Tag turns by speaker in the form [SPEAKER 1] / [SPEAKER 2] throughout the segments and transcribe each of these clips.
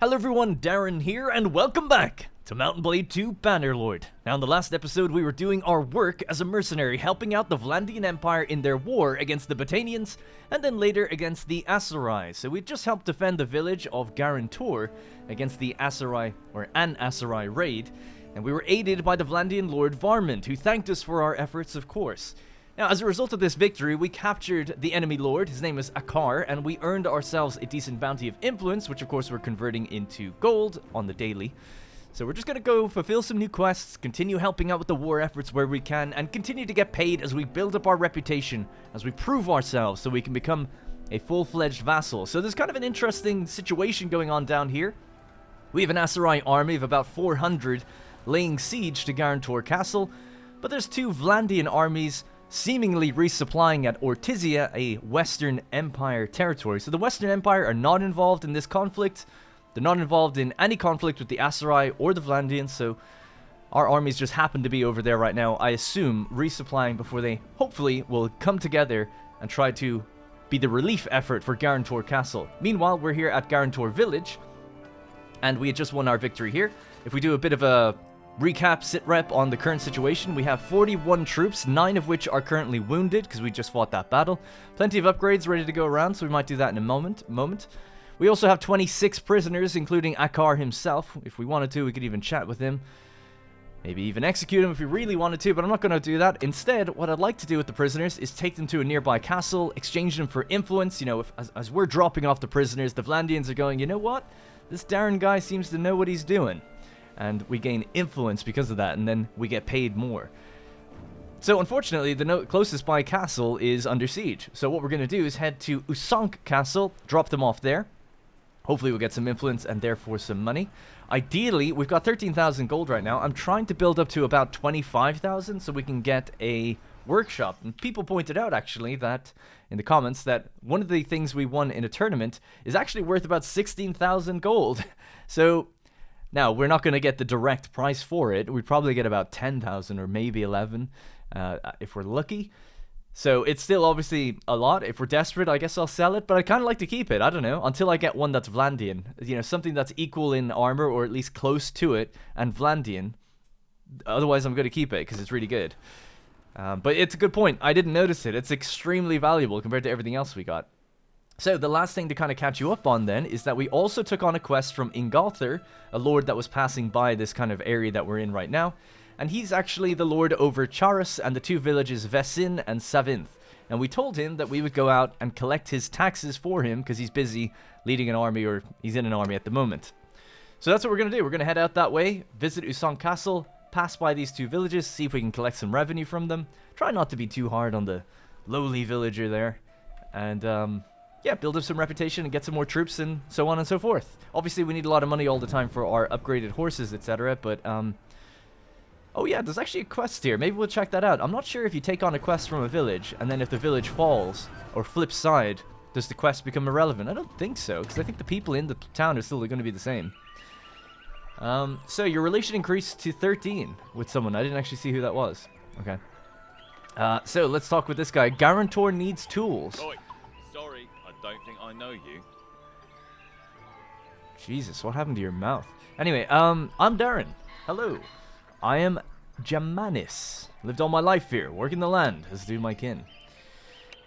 [SPEAKER 1] Hello everyone, Darren here, and welcome back to Blade II Bannerlord. Now in the last episode we were doing our work as a mercenary, helping out the Vlandian Empire in their war against the Batanians, and then later against the Aserai. So we just helped defend the village of Garantor against the Aserai, or an Aserai raid, and we were aided by the Vlandian Lord Varmund, who thanked us for our efforts, of course. Now, as a result of this victory, we captured the enemy lord, his name is Akar, and we earned ourselves a decent bounty of influence, which of course we're converting into gold on the daily. So we're just gonna go fulfill some new quests, continue helping out with the war efforts where we can, and continue to get paid as we build up our reputation, as we prove ourselves so we can become a full-fledged vassal. So there's kind of an interesting situation going on down here. We have an Aserai army of about 400 laying siege to Garantor Castle, but there's two Vlandian armies seemingly resupplying at Ortizia, a Western Empire territory. So the Western Empire are not involved in this conflict. They're not involved in any conflict with the Aserai or the Vlandians, so our armies just happen to be over there right now, I assume, resupplying before they hopefully will come together and try to be the relief effort for Garantor Castle. Meanwhile, we're here at Garantor Village, and we had just won our victory here. If we do a bit of a recap, sit-rep on the current situation, we have 41 troops, 9 of which are currently wounded because we just fought that battle. Plenty of upgrades ready to go around, so we might do that in a moment. We also have 26 prisoners, including Akar himself. If we wanted to, we could even chat with him. Maybe even execute him if we really wanted to, but I'm not going to do that. Instead, what I'd like to do with the prisoners is take them to a nearby castle, exchange them for influence. You know, as we're dropping off the prisoners, the Vlandians are going, you know what? This Darren guy seems to know what he's doing. And we gain influence because of that, and then we get paid more. So unfortunately, the closest by castle is under siege. So what we're going to do is head to Usank Castle, drop them off there. Hopefully we'll get some influence and therefore some money. Ideally, we've got 13,000 gold right now. I'm trying to build up to about 25,000 so we can get a workshop. And people pointed out, actually, that in the comments, that one of the things we won in a tournament is actually worth about 16,000 gold. So now, we're not going to get the direct price for it. We'd probably get about 10,000 or maybe 11 if we're lucky. So it's still obviously a lot. If we're desperate, I guess I'll sell it. But I kind of like to keep it. I don't know. Until I get one that's Vlandian. You know, something that's equal in armor or at least close to it. And Vlandian. Otherwise, I'm going to keep it because it's really good. But it's a good point. I didn't notice it. It's extremely valuable compared to everything else we got. So, the last thing to kind of catch you up on then is that we also took on a quest from Ingalther, a lord that was passing by this kind of area that we're in right now. And he's actually the lord over Charis and the two villages Vesin and Savinth. And we told him that we would go out and collect his taxes for him because he's busy leading an army, or he's in an army at the moment. So that's what we're going to do. We're going to head out that way, visit Usank Castle, pass by these two villages, see if we can collect some revenue from them. Try not to be too hard on the lowly villager there. And, yeah, build up some reputation and get some more troops and so on and so forth. Obviously, we need a lot of money all the time for our upgraded horses, etc. But, oh yeah, there's actually a quest here. Maybe we'll check that out. I'm not sure if you take on a quest from a village, and then if the village falls, or flips side, does the quest become irrelevant? I don't think so, because I think the people in the town are still going to be the same. So your relation increased to 13 with someone. I didn't actually see who that was. Okay. So let's talk with this guy. Garantor needs tools.
[SPEAKER 2] Oi, sorry. I don't think I know you.
[SPEAKER 1] Jesus, what happened to your mouth? Anyway, I'm Darren. Hello. I am Jamanis. Lived all my life here, working the land, as do my kin.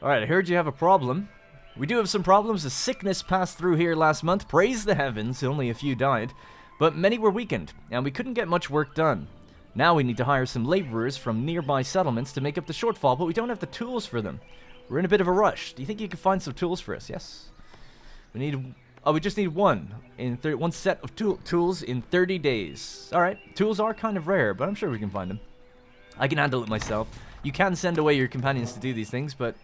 [SPEAKER 1] Alright, I heard you have a problem. We do have some problems. A sickness passed through here last month. Praise the heavens, only a few died. But many were weakened, and we couldn't get much work done. Now we need to hire some laborers from nearby settlements to make up the shortfall, but we don't have the tools for them. We're in a bit of a rush. Do you think you could find some tools for us? Yes. We need... Oh, we just need one set of tools in 30 days. Alright. Tools are kind of rare, but I'm sure we can find them. I can handle it myself. You can send away your companions to do these things, but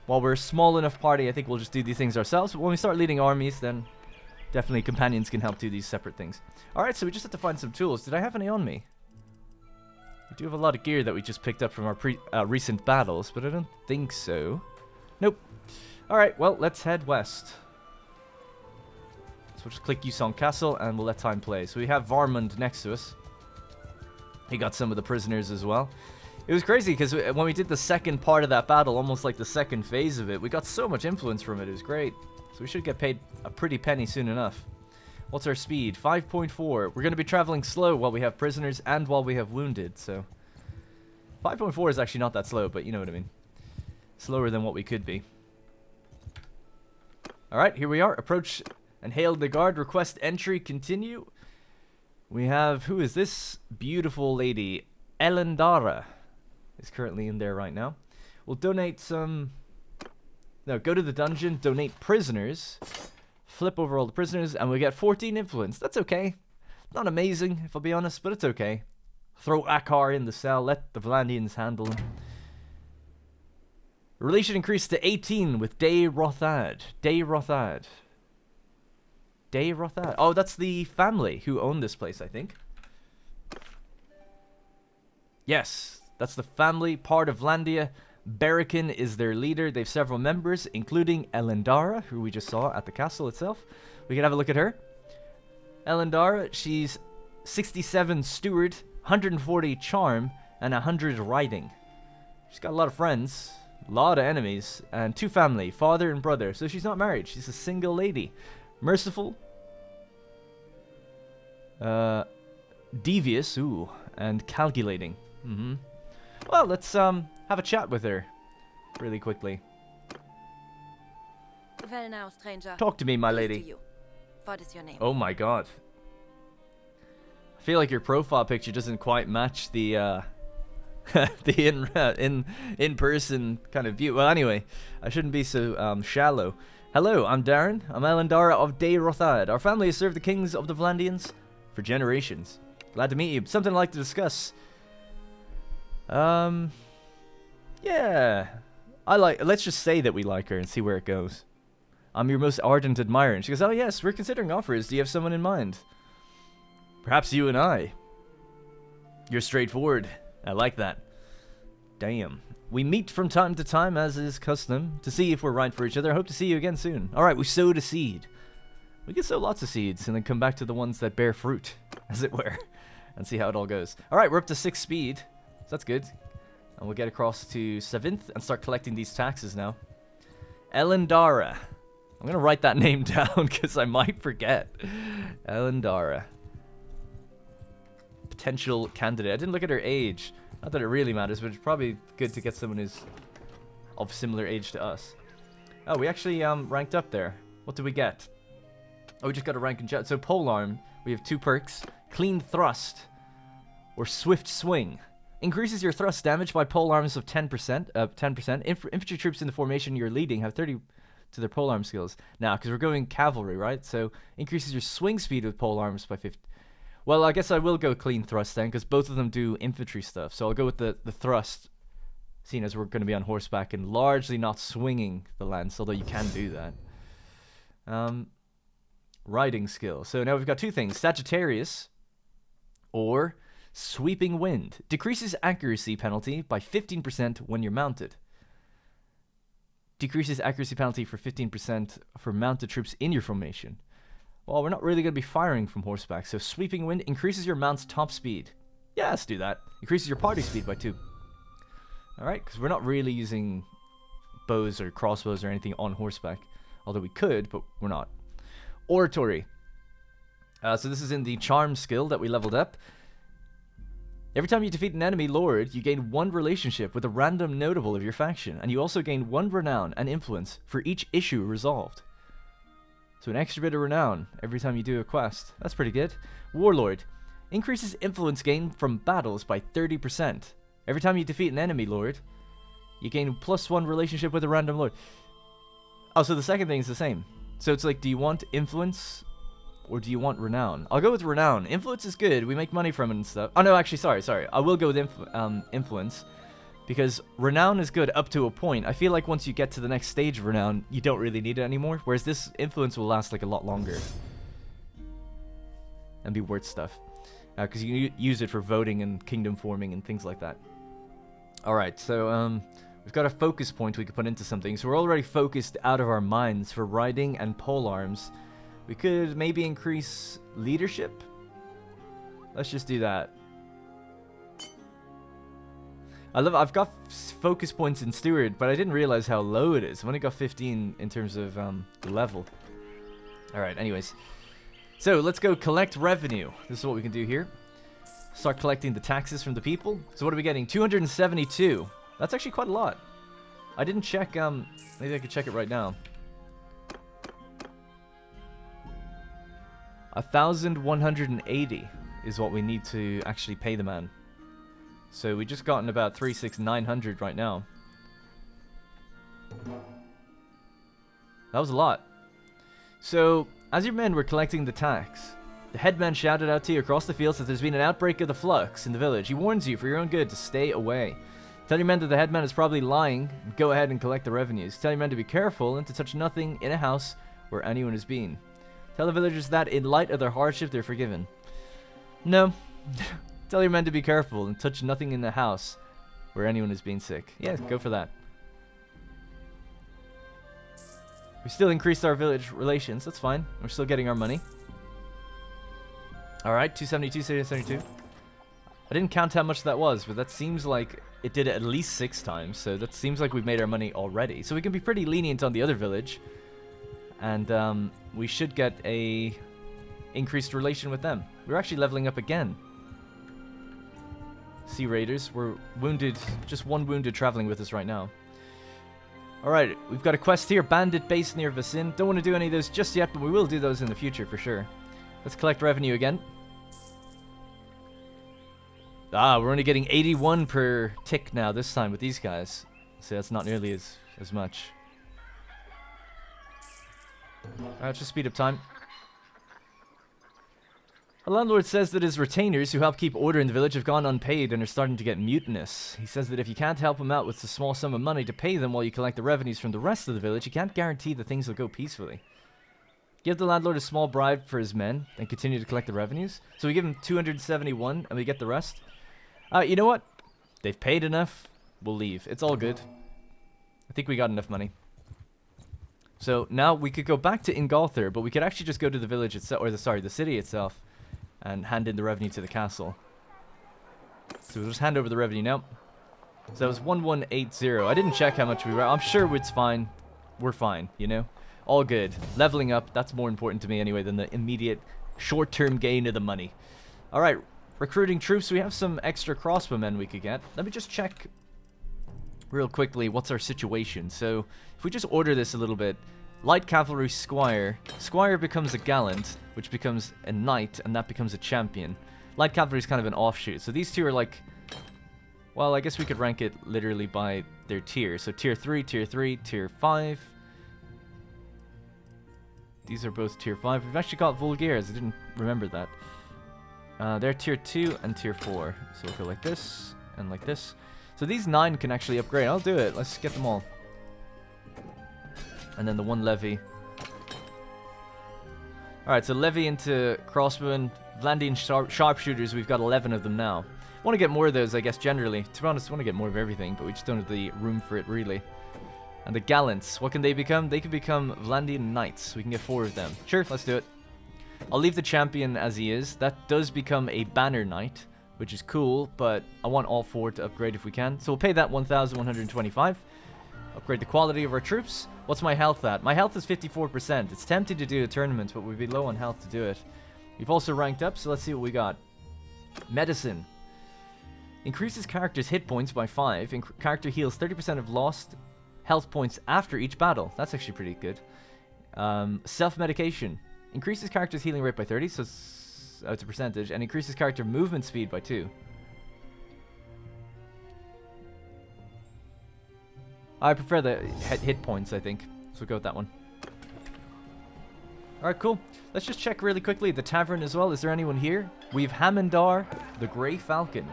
[SPEAKER 1] while we're a small enough party, I think we'll just do these things ourselves. But when we start leading armies, then definitely companions can help do these separate things. Alright, so we just have to find some tools. Did I have any on me? We do have a lot of gear that we just picked up from our recent battles, but I don't think so. Nope. Alright, well, let's head west. So we'll just click Usank Castle, and we'll let time play. So we have Varmund next to us. He got some of the prisoners as well. It was crazy, because when we did the second part of that battle, almost like the second phase of it, we got so much influence from it. It was great. So we should get paid a pretty penny soon enough. What's our speed? 5.4. We're going to be traveling slow while we have prisoners and while we have wounded, so... 5.4 is actually not that slow, but you know what I mean. Slower than what we could be. Alright, here we are. Approach and hail the guard. Request entry. Continue. We have... Who is this beautiful lady? Elendara is currently in there right now. We'll donate some... No, go to the dungeon. Donate prisoners. Flip over all the prisoners, and we get 14 influence. That's okay. Not amazing, if I'll be honest, but it's okay. Throw Akar in the cell. Let the Vlandians handle him. Relation increased to 18 with Day Rothad. Day Rothad. Day Rothad. Oh, that's the family who own this place, I think. Yes, that's the family, part of Vlandia. Berikin is their leader. They have several members, including Elendara, who we just saw at the castle itself. We can have a look at her. Elendara, she's 67 steward, 140 charm, and 100 riding. She's got a lot of friends, a lot of enemies, and 2 family, father and brother. So she's not married. She's a single lady. Merciful. Devious, ooh, and calculating. Well, let's have a chat with her really quickly.
[SPEAKER 3] Well now, stranger.
[SPEAKER 1] Talk to me, my
[SPEAKER 3] Peace
[SPEAKER 1] lady.
[SPEAKER 3] to you. What is your name?
[SPEAKER 1] Oh my god. I feel like your profile picture doesn't quite match the the in-person kind of view. Well, anyway, I shouldn't be so shallow. Hello, I'm Darren. I'm Elendara of Day Rothad. Our family has served the kings of the Vlandians for generations. Glad to meet you. Something I'd like to discuss. Yeah. Let's just say that we like her and see where it goes. I'm your most ardent admirer. And she goes, oh yes, we're considering offers. Do you have someone in mind? Perhaps you and I. You're straightforward. I like that. Damn. We meet from time to time, as is custom, to see if we're right for each other. I hope to see you again soon. Alright, we sowed a seed. We can sow lots of seeds and then come back to the ones that bear fruit, as it were, and see how it all goes. Alright, we're up to 6 speed. So that's good. And we'll get across to 7th and start collecting these taxes now. Elendara. I'm going to write that name down because I might forget. Elendara. Potential candidate. I didn't look at her age. Not that it really matters, but it's probably good to get someone who's of similar age to us. Oh, we actually ranked up there. What did we get? Oh, we just got a rank in chat. So polearm, we have 2 perks. Clean thrust or swift swing. Increases your thrust damage by polearms of 10%. 10%. Infantry troops in the formation you're leading have 30 to their polearm skills. Now, because we're going cavalry, right? So increases your swing speed with polearms by 50. Well, I guess I will go clean thrust then, because both of them do infantry stuff. So I'll go with the thrust, seeing as we're going to be on horseback and largely not swinging the lance, although you can do that. Riding skill. So now we've got 2 things. Sagittarius or Sweeping Wind. Decreases accuracy penalty by 15% when you're mounted. Decreases accuracy penalty for 15% for mounted troops in your formation. Well, we're not really going to be firing from horseback, so Sweeping Wind increases your mount's top speed. Yeah, let's do that. Increases your party speed by 2. Alright, because we're not really using bows or crossbows or anything on horseback. Although we could, but we're not. Oratory. So this is in the charm skill that we leveled up. Every time you defeat an enemy lord, you gain 1 relationship with a random notable of your faction, and you also gain 1 renown and influence for each issue resolved. So an extra bit of renown every time you do a quest. That's pretty good. Warlord. Increases influence gain from battles by 30%. Every time you defeat an enemy lord, you gain +1 relationship with a random lord. Oh, so the second thing is the same. So it's like, do you want influence or do you want renown? I'll go with renown. Influence is good. We make money from it and stuff. Oh, no, actually, sorry. I will go with influence. Because renown is good up to a point. I feel like once you get to the next stage of renown, you don't really need it anymore. Whereas this influence will last like a lot longer. And be worth stuff. Because you use it for voting and kingdom forming and things like that. Alright, so we've got a focus point we could put into something. So we're already focused out of our minds for riding and polearms. We could maybe increase leadership. Let's just do that. I've got focus points in Steward, but I didn't realize how low it is. I've only got 15 in terms of the level. Alright, anyways. So let's go collect revenue. This is what we can do here. Start collecting the taxes from the people. So what are we getting? 272. That's actually quite a lot. I didn't check, maybe I could check it right now. 1,180 is what we need to actually pay the man. So we just gotten about 3,600 right now. That was a lot. So, as your men were collecting the tax, the headman shouted out to you across the fields that there's been an outbreak of the flux in the village. He warns you for your own good to stay away. Tell your men that the headman is probably lying, and go ahead and collect the revenues. Tell your men to be careful and to touch nothing in a house where anyone has been. Tell the villagers that in light of their hardship they're forgiven. No. Tell your men to be careful and touch nothing in the house where anyone has been sick. Yeah, go for that. We still increased our village relations. That's fine. We're still getting our money. Alright, 272, 272. I didn't count how much that was, but that seems like it did it at least 6 times. So that seems like we've made our money already. So we can be pretty lenient on the other village. And we should get a increased relation with them. We're actually leveling up again. Sea Raiders. We're wounded. Just one wounded traveling with us right now. Alright, we've got a quest here. Bandit base near Vasin. Don't want to do any of those just yet, but we will do those in the future for sure. Let's collect revenue again. Ah, we're only getting 81 per tick now this time with these guys. So that's not nearly as much. Alright, let's just speed up time. A landlord says that his retainers who help keep order in the village have gone unpaid and are starting to get mutinous. He says that if you can't help him out with a small sum of money to pay them while you collect the revenues from the rest of the village, you can't guarantee that things will go peacefully. Give the landlord a small bribe for his men and continue to collect the revenues. So we give him 271 and we get the rest. You know what? They've paid enough. We'll leave. It's all good. I think we got enough money. So now we could go back to Ingolthur, but we could actually just go to the village itself, or the city itself, and hand in the revenue to the castle. So we'll just hand over the revenue now. So that was 1180. I didn't check how much we were. I'm sure it's fine. We're fine, you know? All good. Leveling up, that's more important to me anyway than the immediate short-term gain of the money. Alright, recruiting troops. We have some extra crossbowmen we could get. Let me just check real quickly what's our situation. So if we just order this a little bit. Light cavalry squire. Squire becomes a gallant, which becomes a knight, and that becomes a champion. Light cavalry is kind of an offshoot. So these two are like, well, I guess we could rank it literally by their tier. So tier 3, tier 5. These are both tier 5. We've actually got Vulgaires. I didn't remember that. They're tier 2 and tier 4. So we'll go like this and like this. So these 9 can actually upgrade. I'll do it. Let's get them all. And then the one levy. Alright, so levy into crossbowmen. Vlandian sharpshooters, we've got 11 of them now. Want to get more of those, I guess, generally. To be honest, want to get more of everything, but we just don't have the room for it, really. And the gallants, what can they become? They can become Vlandian knights. We can get 4 of them. Sure, let's do it. I'll leave the champion as he is. That does become a banner knight, which is cool, but I want all 4 to upgrade if we can. So we'll pay that 1,125. Upgrade the quality of our troops. What's my health at? My health is 54%. It's tempting to do a tournament, but we'd be low on health to do it. We've also ranked up, so let's see what we got. Medicine. Increases character's hit points by 5. Character heals 30% of lost health points after each battle. That's actually pretty good. Self-medication. Increases character's healing rate by 30, so it's a percentage. And increases character movement speed by 2. I prefer the hit points, I think. So we'll go with that one. Alright, cool. Let's just check really quickly the tavern as well. Is there anyone here? We have Hamindar, the Grey Falcon.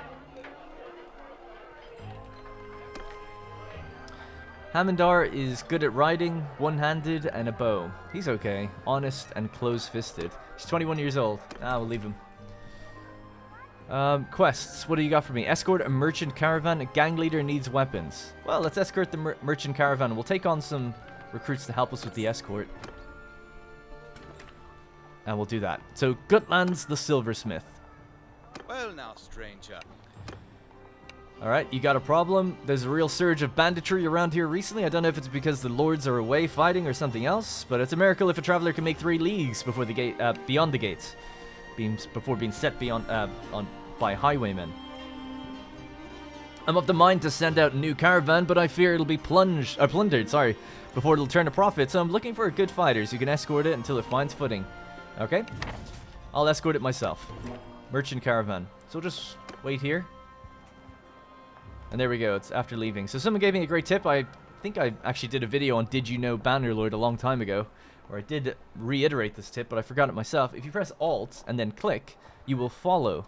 [SPEAKER 1] Hamindar is good at riding, one-handed, and a bow. He's okay. Honest and close-fisted. He's 21 years old. We'll leave him. Quests. What do you got for me? Escort a merchant caravan. A gang leader needs weapons. Well, let's escort the merchant caravan. We'll take on some recruits to help us with the escort. And we'll do that. So, Gutlands the Silversmith.
[SPEAKER 4] Well now, stranger.
[SPEAKER 1] Alright, you got a problem. There's a real surge of banditry around here recently. I don't know if it's because the lords are away fighting or something else, but it's a miracle if a traveler can make 3 leagues before the gate, beyond the gates, before being set beyond by highwaymen. I'm of the mind to send out a new caravan, but I fear it'll be plundered, sorry, before it'll turn a profit. So I'm looking for good fighters who can escort it until it finds footing. Okay, I'll escort it myself. Merchant caravan. So we'll just wait here. And there we go, it's after leaving. So someone gave me a great tip. I think I actually did a video on Did You Know Bannerlord a long time ago, where I did reiterate this tip, but I forgot it myself. If you press Alt and then click, you will follow.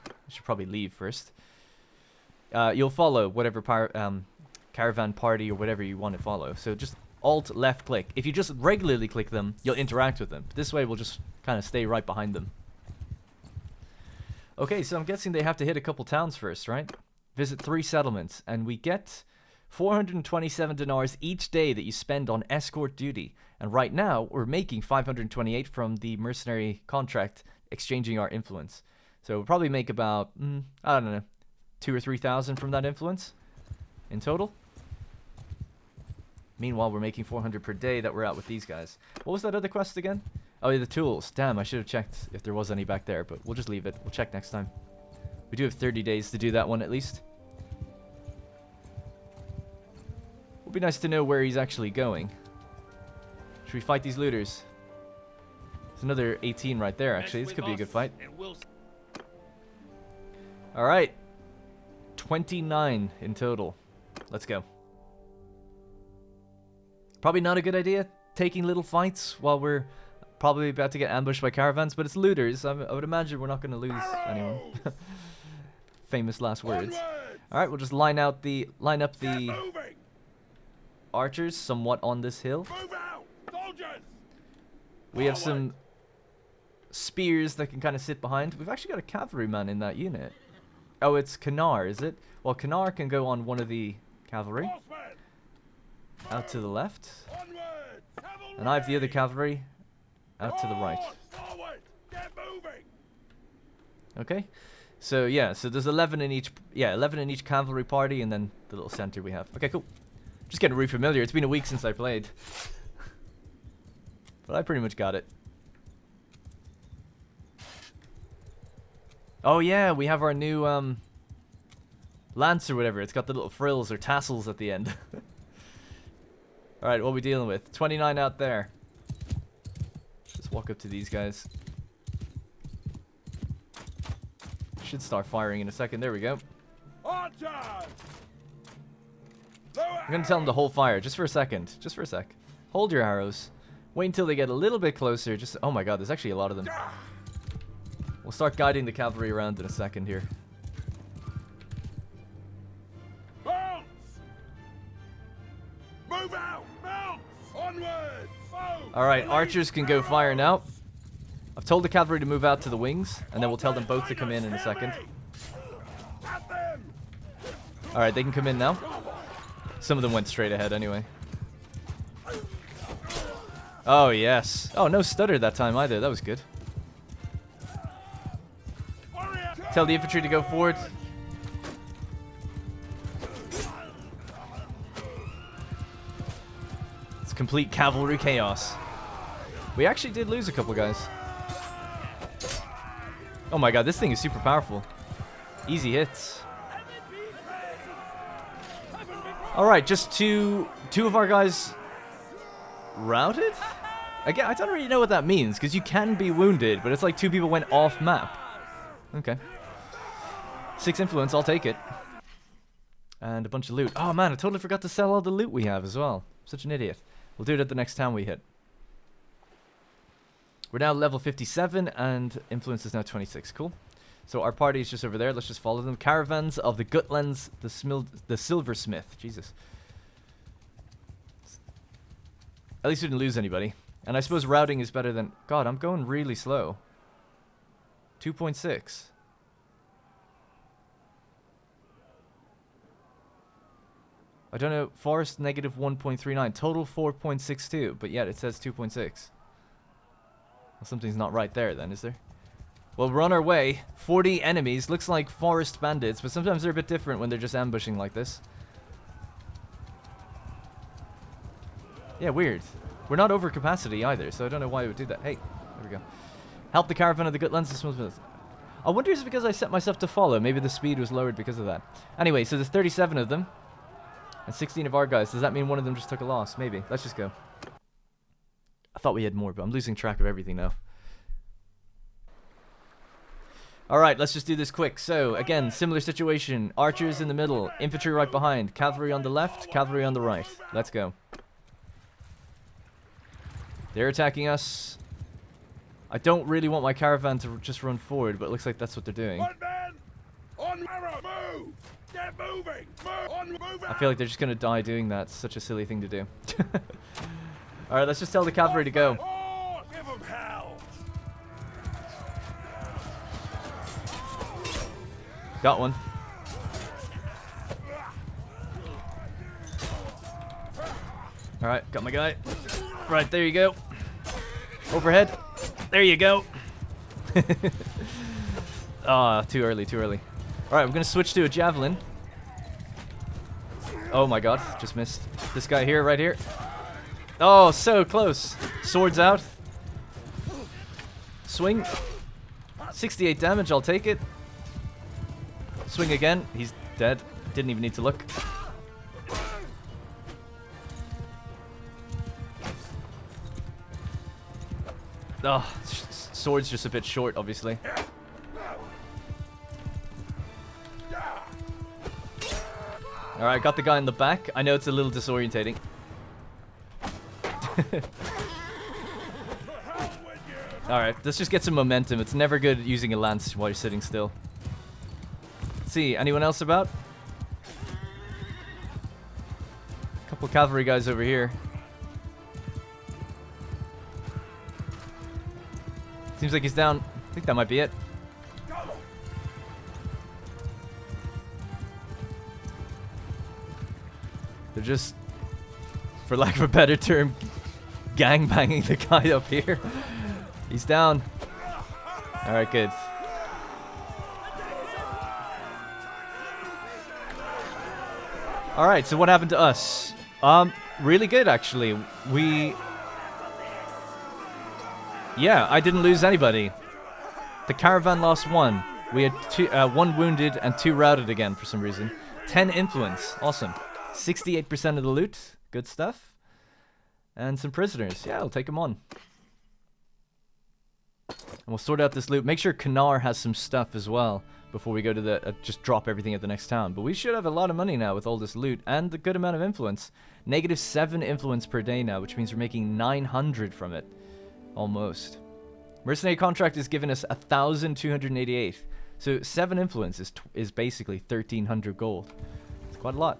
[SPEAKER 1] I should probably leave first. You'll follow whatever caravan party or whatever you want to follow. So just Alt left click. If you just regularly click them, you'll interact with them. This way we'll just kind of stay right behind them. Okay, so I'm guessing they have to hit a couple towns first, right? Visit 3 settlements, and we get 427 dinars each day that you spend on escort duty. And right now, we're making 528 from the mercenary contract, exchanging our influence. So we'll probably make about, I don't know, 2,000 or 3,000 from that influence in total. Meanwhile, we're making 400 per day that we're out with these guys. What was that other quest again? Oh, yeah, the tools. Damn, I should have checked if there was any back there, but we'll just leave it. We'll check next time. We do have 30 days to do that one at least. Would be nice to know where he's actually going. Should we fight these looters? There's another 18 right there, actually. This could be a good fight. Alright. 29 in total. Let's go. Probably not a good idea taking little fights while we're probably about to get ambushed by caravans, but it's looters. I would imagine we're not going to lose anyone. Famous last words. Alright, we'll just line up the archers somewhat on this hill. We have some spears that can kind of sit behind. We've actually got a cavalryman in that unit. Oh, it's Canar, is it? Well, Canar can go on one of the cavalry. Out to the left. And I have the other cavalry out to the right. Okay. So yeah, so there's 11 in each 11 in each cavalry party, and then the little center we have. Okay, cool. Just getting really familiar. It's been a week since I played. But I pretty much got it. Oh yeah, we have our new lance or whatever. It's got the little frills or tassels at the end. Alright, what are we dealing with? 29 out there. Just walk up to these guys. Should start firing in a second. There we go. I'm gonna tell them to hold fire just for a second. Just for a sec. Hold your arrows. Wait until they get a little bit closer. Just oh my god, there's actually a lot of them. We'll start guiding the cavalry around in a second here.
[SPEAKER 4] Bounce! Move out! Bounce! Onwards!
[SPEAKER 1] Alright, archers can go fire now. I've told the cavalry to move out to the wings, and then we'll tell them both to come in a second. Alright, they can come in now. Some of them went straight ahead anyway. Oh, yes. Oh, no stutter that time either. That was good. Tell the infantry to go forward. It's complete cavalry chaos. We actually did lose a couple guys. Oh my god, this thing is super powerful. Easy hits. Alright, just two of our guys routed? Again, I don't really know what that means, because you can be wounded, but it's like 2 people went off map. Okay. 6 influence, I'll take it. And a bunch of loot. Oh man, I totally forgot to sell all the loot we have as well. Such an idiot. We'll do it at the next town we hit. We're now level 57, and influence is now 26. Cool. So our party is just over there. Let's just follow them. Caravans of the Gutlands, the Silversmith. Jesus. At least we didn't lose anybody. And I suppose routing is better than... God, I'm going really slow. 2.6. I don't know. Forest negative 1.39. Total 4.62. But yet it says 2.6. Well, something's not right there then, is there? Well, we're on our way. 40 enemies. Looks like forest bandits, but sometimes they're a bit different when they're just ambushing like this. Yeah, weird. We're not over capacity either, so I don't know why it would do that. Hey, there we go. Help the caravan of the Gutlands. I wonder if it's because I set myself to follow. Maybe the speed was lowered because of that. Anyway, so there's 37 of them. And 16 of our guys. Does that mean one of them just took a loss? Maybe. Let's just go. I thought we had more, but I'm losing track of everything now. Alright, let's just do this quick. So, again, similar situation. Archers in the middle. Infantry right behind. Cavalry on the left. Cavalry on the right. Let's go. They're attacking us. I don't really want my caravan to just run forward, but it looks like that's what they're doing.
[SPEAKER 4] One man! On arrow! Move! Get moving! Move! On move!
[SPEAKER 1] I feel like they're just gonna die doing that. It's such a silly thing to do. Alright, let's just tell the cavalry to go.
[SPEAKER 4] Oh, give them hell!
[SPEAKER 1] Got one. Alright, got my guy. Right, there you go. Overhead. There you go. Ah, too early, too early. Alright, we're gonna switch to a javelin. Oh my god, just missed. This guy here, right here. Oh, so close. Swords out. Swing. 68 damage, I'll take it. Swing again. He's dead. Didn't even need to look. Oh, sword's just a bit short, obviously. Alright, got the guy in the back. I know it's a little disorientating. Alright, let's just get some momentum. It's never good using a lance while you're sitting still. Let's see, anyone else about? Couple cavalry guys over here. Seems like he's down. I think that might be it. They're just, for lack of a better term, gangbanging the guy up here. He's down. Alright, good. Alright, so what happened to us? Really good, actually. Yeah, I didn't lose anybody. The caravan lost one. We had one wounded and 2 routed again for some reason. 10 influence. Awesome. 68% of the loot. Good stuff. And some prisoners. Yeah, I'll take them on. And we'll sort out this loot. Make sure Kanar has some stuff as well before we go to the... just drop everything at the next town. But we should have a lot of money now with all this loot and a good amount of influence. -7 influence per day now, which means we're making 900 from it. Almost. Mercenary contract is giving us 1,288. So 7 influence is basically 1,300 gold. It's quite a lot.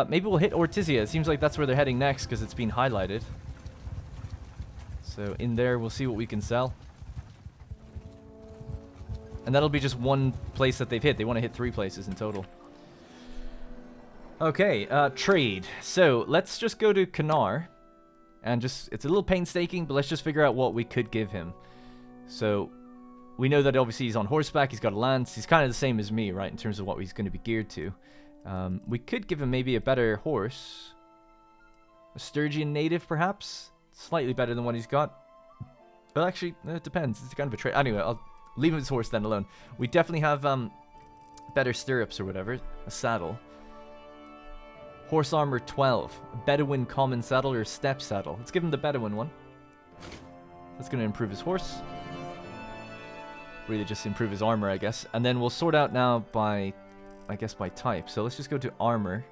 [SPEAKER 1] Maybe we'll hit Ortizia. It seems like that's where they're heading next because it's been highlighted. So in there, we'll see what we can sell. And that'll be just one place that they've hit. They want to hit 3 places in total. Okay, trade. So let's just go to Kanar. And just, it's a little painstaking, but let's just figure out what we could give him. So, we know that obviously he's on horseback, he's got a lance, he's kind of the same as me, right, in terms of what he's going to be geared to. We could give him maybe a better horse. A Sturgian native, perhaps? Slightly better than what he's got. Well, actually, it depends. It's kind of a trade. Anyway, I'll leave his horse then alone. We definitely have better stirrups or whatever. A saddle. Horse armor 12. Bedouin common saddle or step saddle. Let's give him the Bedouin one. That's going to improve his horse. Really just improve his armor, I guess. And then we'll sort out now by, I guess, by type. So let's just go to armor.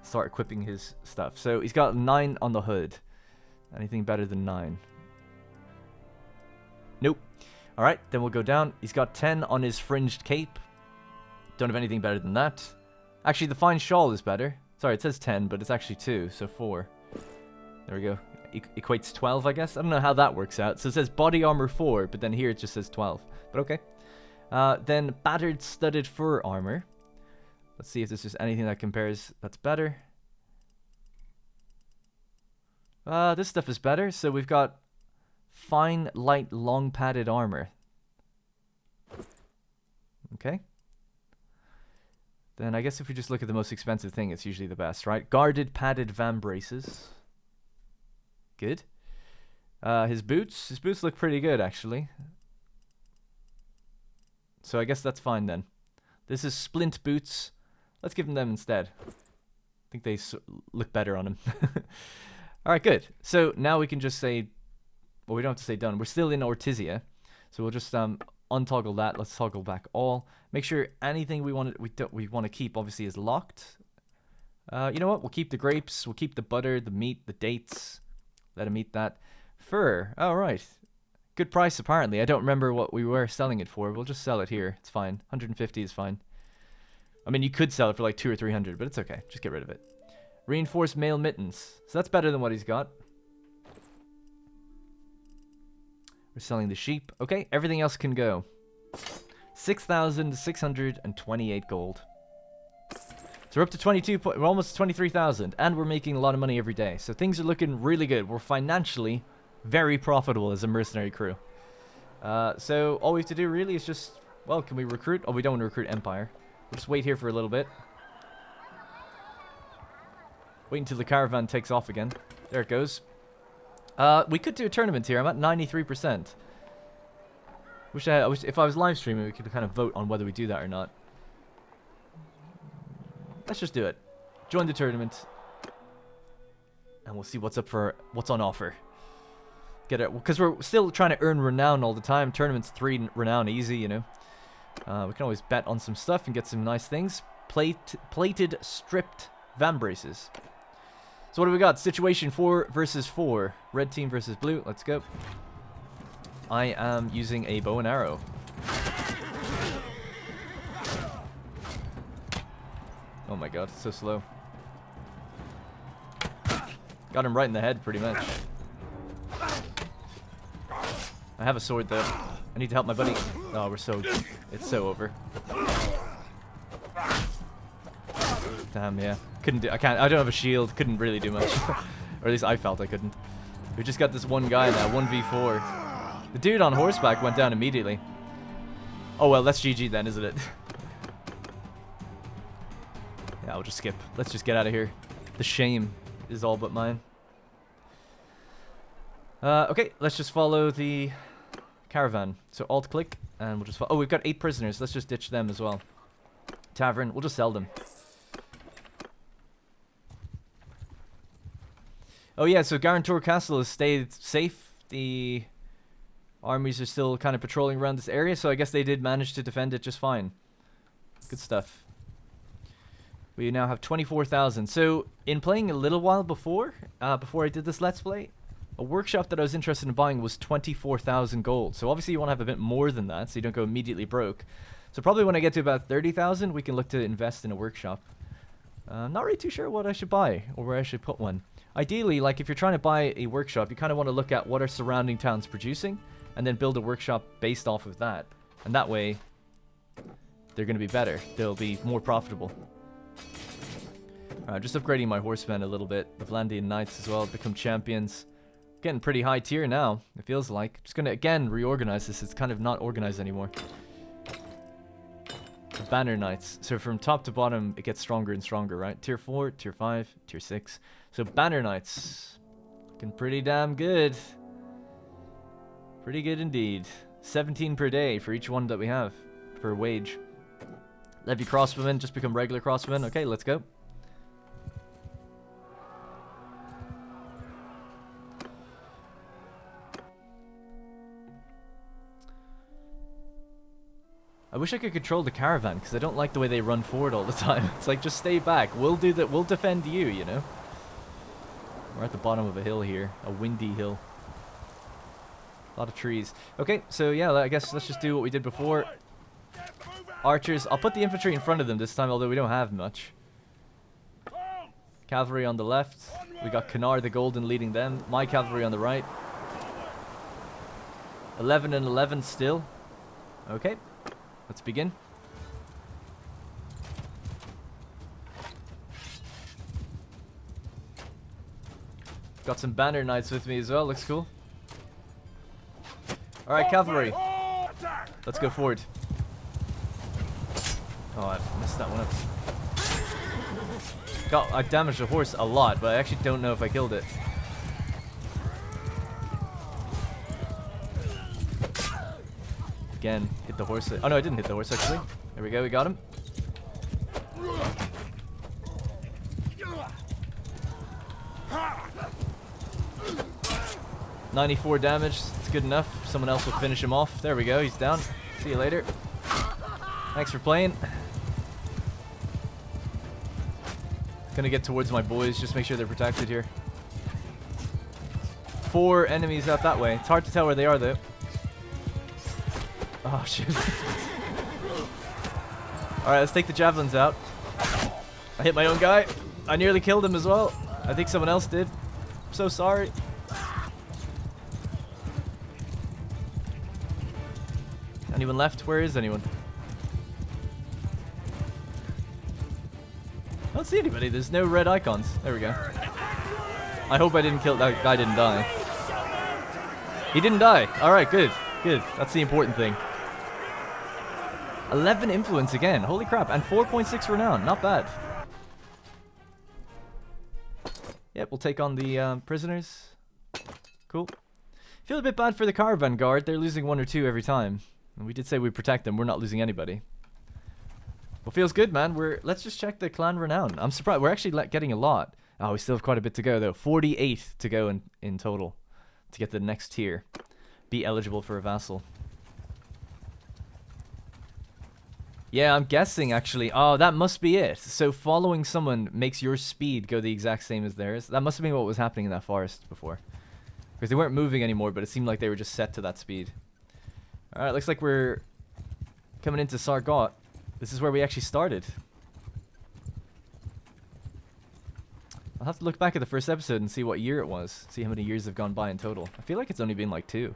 [SPEAKER 1] Start equipping his stuff. So he's got 9 on the hood. Anything better than 9? Nope. Alright, then we'll go down. He's got 10 on his fringed cape. Don't have anything better than that. Actually, the fine shawl is better. Sorry, it says 10, but it's actually 2, so 4. There we go. Equates 12, I guess. I don't know how that works out. So it says body armor 4, but then here it just says 12. But okay. Then battered studded fur armor. Let's see if there's just anything that compares that's better. This stuff is better. So we've got fine, light, long padded armor. Okay. Then I guess if we just look at the most expensive thing, it's usually the best, right? Guarded, padded van braces. Good. His boots look pretty good, actually. So I guess that's fine then. This is splint boots. Let's give him them instead. I think they look better on him. Alright, good. So now we can just say... Well, we don't have to say done. We're still in Ortizia. So we'll just untoggle that. Let's toggle back all. Make sure anything we want to keep, obviously, is locked. You know what? We'll keep the grapes. We'll keep the butter, the meat, the dates. Let him eat that. Fur. Oh, right. Good price, apparently. I don't remember what we were selling it for. We'll just sell it here. It's fine. 150 is fine. I mean, you could sell it for like 200 or 300, but it's okay. Just get rid of it. Reinforced mail mittens. So that's better than what he's got. We're selling the sheep. Okay, everything else can go. 6,628 gold. So we're up to 22. We're almost 23,000, and we're making a lot of money every day. So things are looking really good. We're financially very profitable as a mercenary crew. So all we have to do really is just, well, can we recruit? Oh, we don't want to recruit Empire. We'll just wait here for a little bit. Wait until the caravan takes off again. There it goes. We could do a tournament here. I'm at 93%. Wish if I was live streaming, we could kind of vote on whether we do that or not. Let's just do it. Join the tournament, and we'll see what's on offer. Get it, because we're still trying to earn renown all the time. Tournaments 3 renown easy, you know. We can always bet on some stuff and get some nice things. Plated stripped van braces. So what do we got? Situation 4 versus 4. Red team versus blue. Let's go. I am using a bow and arrow. Oh my god, it's so slow. Got him right in the head, pretty much. I have a sword, though. I need to help my buddy. Oh, it's so over. Damn, yeah. I don't have a shield. Couldn't really do much. Or at least I felt I couldn't. We just got this one guy now, 1v4. The dude on horseback went down immediately. Oh well, that's GG then, isn't it? Yeah, I'll just skip. Let's just get out of here. The shame is all but mine. Okay, let's just follow the caravan. So alt-click, and we'll just follow. Oh, we've got 8 prisoners. Let's just ditch them as well. Tavern, we'll just sell them. Oh yeah, so Guarantor Castle has stayed safe. The armies are still kind of patrolling around this area, so I guess they did manage to defend it just fine. Good stuff. We now have 24,000. So, in playing a little while before I did this Let's Play, a workshop that I was interested in buying was 24,000 gold. So obviously you want to have a bit more than that, so you don't go immediately broke. So probably when I get to about 30,000, we can look to invest in a workshop. Not really too sure what I should buy, or where I should put one. Ideally, like if you're trying to buy a workshop, you kind of want to look at what are surrounding towns producing, and then build a workshop based off of that. And that way, they're going to be better. They'll be more profitable. Just upgrading my horsemen a little bit. The Vlandian Knights as well become champions. Getting pretty high tier now, it feels like. Just going to, again, reorganize this. It's kind of not organized anymore. The Banner Knights. So from top to bottom, it gets stronger and stronger, right? Tier 4, Tier 5, Tier 6. So Banner Knights. Looking pretty damn good. Pretty good indeed. 17 per day for each one that we have. Per wage. Levy Crossbowmen, just become regular Crossbowmen. Okay, let's go. I wish I could control the caravan, because I don't like the way they run forward all the time. It's like, just stay back. We'll do that. We'll defend you, you know? We're at the bottom of a hill here. A windy hill. A lot of trees. Okay, so yeah, I guess let's just do what we did before. Archers. I'll put the infantry in front of them this time, although we don't have much. Cavalry on the left. We got Canar the Golden leading them. My cavalry on the right. 11 and 11 still. Okay. Let's begin. Got some Banner Knights with me as well. Looks cool. Alright, cavalry.
[SPEAKER 4] Oh, attack!
[SPEAKER 1] Let's go forward. Oh, I messed that one up. I damaged the horse a lot, but I actually don't know if I killed it. Again, hit the horse. Oh no, I didn't hit the horse actually. There we go, we got him. $94 damage, it's good enough. Someone else will finish him off. There we go, he's down. See you later. Thanks for playing. Gonna get towards my boys, just make sure they're protected here. 4 enemies out that way. It's hard to tell where they are though. Oh shoot. Alright, let's take the javelins out. I hit my own guy. I nearly killed him as well. I think someone else did. I'm so sorry. Anyone left? Where is anyone? I don't see anybody. There's no red icons. There we go. I hope I didn't kill that guy. Didn't die. He didn't die. All right, good, good. That's the important thing. 11 influence again. Holy crap! And 4.6 renown. Not bad. Yep, we'll take on the prisoners. Cool. Feel a bit bad for the caravan guard. They're losing 1 or 2 every time. And we did say we'd protect them. We're not losing anybody. Well, feels good, man. Let's just check the clan renown. I'm surprised. We're actually getting a lot. Oh, we still have quite a bit to go, though. 48 to go in total to get the next tier. Be eligible for a vassal. Yeah, I'm guessing, actually. Oh, that must be it. So following someone makes your speed go the exact same as theirs. That must have been what was happening in that forest before. Because they weren't moving anymore, but it seemed like they were just set to that speed. Alright, looks like we're coming into Sargot. This is where we actually started. I'll have to look back at the first episode and see what year it was. See how many years have gone by in total. I feel like it's only been like 2.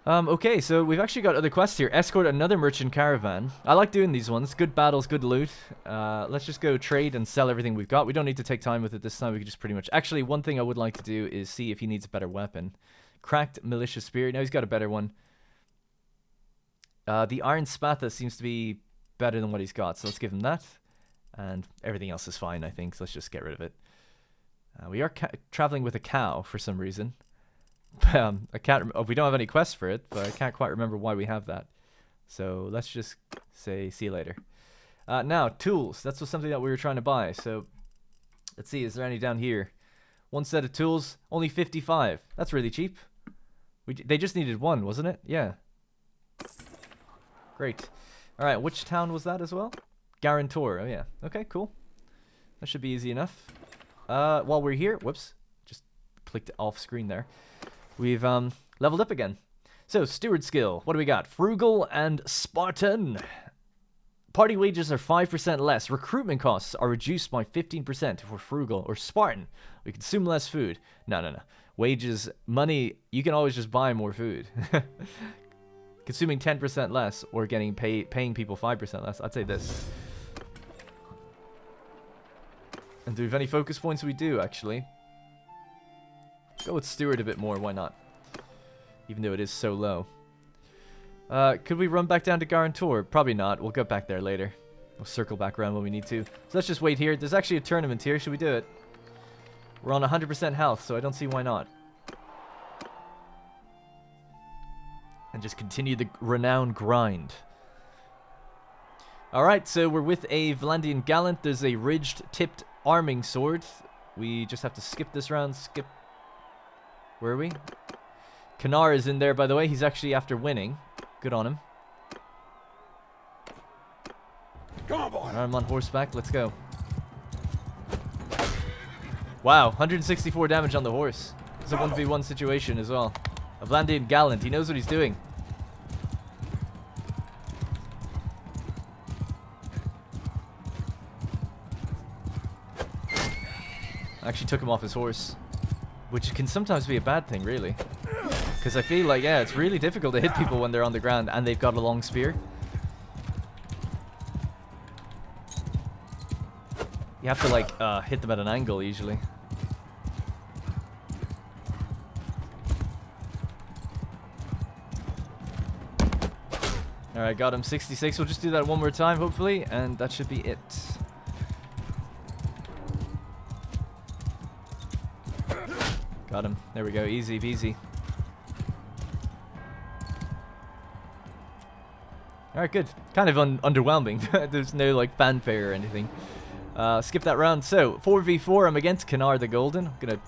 [SPEAKER 1] Okay, so we've actually got other quests here. Escort another merchant caravan. I like doing these ones. Good battles, good loot. Let's just go trade and sell everything we've got. We don't need to take time with it this time. We can just pretty much... Actually, one thing I would like to do is see if he needs a better weapon. Cracked militia spear. No, he's got a better one. The iron spatha seems to be better than what he's got, so let's give him that. And everything else is fine, I think, so let's just get rid of it. We are traveling with a cow for some reason. I can't. We don't have any quests for it, but I can't quite remember why we have that. So let's just say see you later. Now tools. That's something that we were trying to buy. So let's see. Is there any down here? One set of tools, only 55. That's really cheap. They just needed 1, wasn't it? Yeah. Great. All right. Which town was that as well? Guarantor. Oh yeah. Okay. Cool. That should be easy enough. While we're here, whoops, just clicked off screen there. We've leveled up again. So, steward skill. What do we got? Frugal and Spartan. Party wages are 5% less. Recruitment costs are reduced by 15% if we're frugal. Or Spartan. We consume less food. No. Wages, money, you can always just buy more food. Consuming 10% less or getting paying people 5% less. I'd say this. And do we have any focus points? We do, actually. Go with Steward a bit more, why not? Even though it is so low. Could we run back down to Guarantor? Probably not. We'll go back there later. We'll circle back around when we need to. So let's just wait here. There's actually a tournament here. Should we do it? We're on 100% health, so I don't see why not. And just continue the renown grind. Alright, so we're with a Vlandian Gallant. There's a ridged, tipped arming sword. We just have to skip this round. Skip. Where are we? Kanar is in there, by the way. He's actually after winning. Good on him.
[SPEAKER 4] Come on, boy.
[SPEAKER 1] I'm on horseback. Let's go. Wow, 164 damage on the horse. It's a 1v1 situation as well. A Vlandian Gallant. He knows what he's doing. I actually took him off his horse. Which can sometimes be a bad thing, really. Because I feel like, yeah, it's really difficult to hit people when they're on the ground and they've got a long spear. You have to, like, hit them at an angle, usually. Alright, got him. 66. We'll just do that one more time, hopefully, and that should be it. Got him. There we go. Easy peasy. Alright, good. Kind of underwhelming. There's no, like, fanfare or anything. Skip that round. So, 4v4, I'm against Canar the Golden. I'm gonna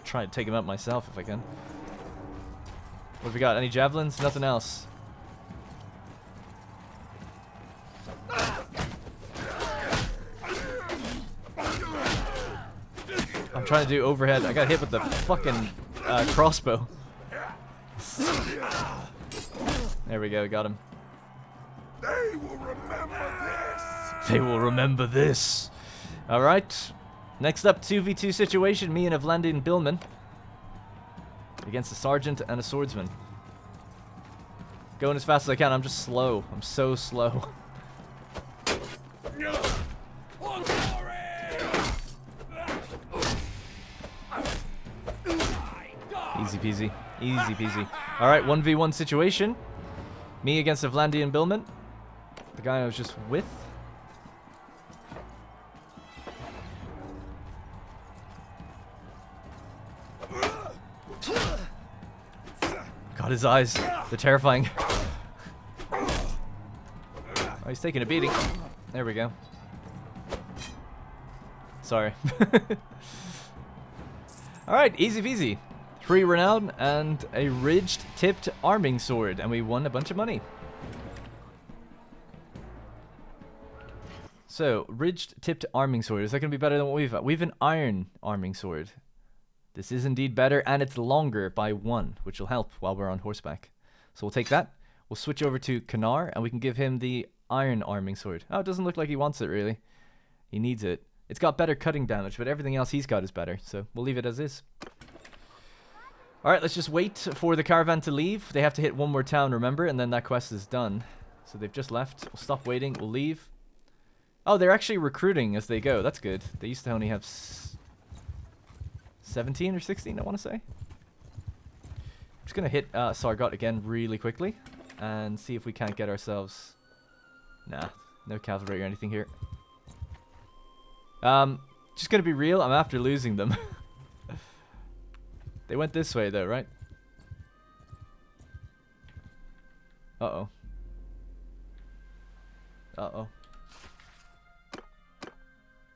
[SPEAKER 1] try and take him out myself if I can. What have we got? Any javelins? Nothing else. I'm trying to do overhead. I got hit with the fucking crossbow. There we go. Got him.
[SPEAKER 4] They will remember this.
[SPEAKER 1] They will remember this. Alright. Next up, 2v2 situation. Me and a Vlandian Billman. Against a sergeant and a swordsman. Going as fast as I can. I'm just slow. I'm so slow. Easy peasy. Easy peasy. Alright, 1v1 situation. Me against a Vlandian Billman. The guy I was just with. God, his eyes. They're terrifying. Oh, he's taking a beating. There we go. Sorry. Alright, easy peasy. 3 renown and a ridged tipped arming sword, and we won a bunch of money. So, ridged tipped arming sword. Is that going to be better than what we've got? We have an iron arming sword. This is indeed better, and it's longer by 1, which will help while we're on horseback. So we'll take that. We'll switch over to Canar, and we can give him the iron arming sword. Oh, it doesn't look like he wants it, really. He needs it. It's got better cutting damage, but everything else he's got is better. So we'll leave it as is. Alright, let's just wait for the caravan to leave. They have to hit one more town, remember, and then that quest is done. So they've just left. We'll stop waiting. We'll leave. Oh, they're actually recruiting as they go. That's good. They used to only have 17 or 16, I want to say. I'm just going to hit Sargot again really quickly and see if we can't get ourselves... Nah, no cavalry or anything here. Just going to be real, I'm after losing them. They went this way though, right? Uh-oh. Uh-oh.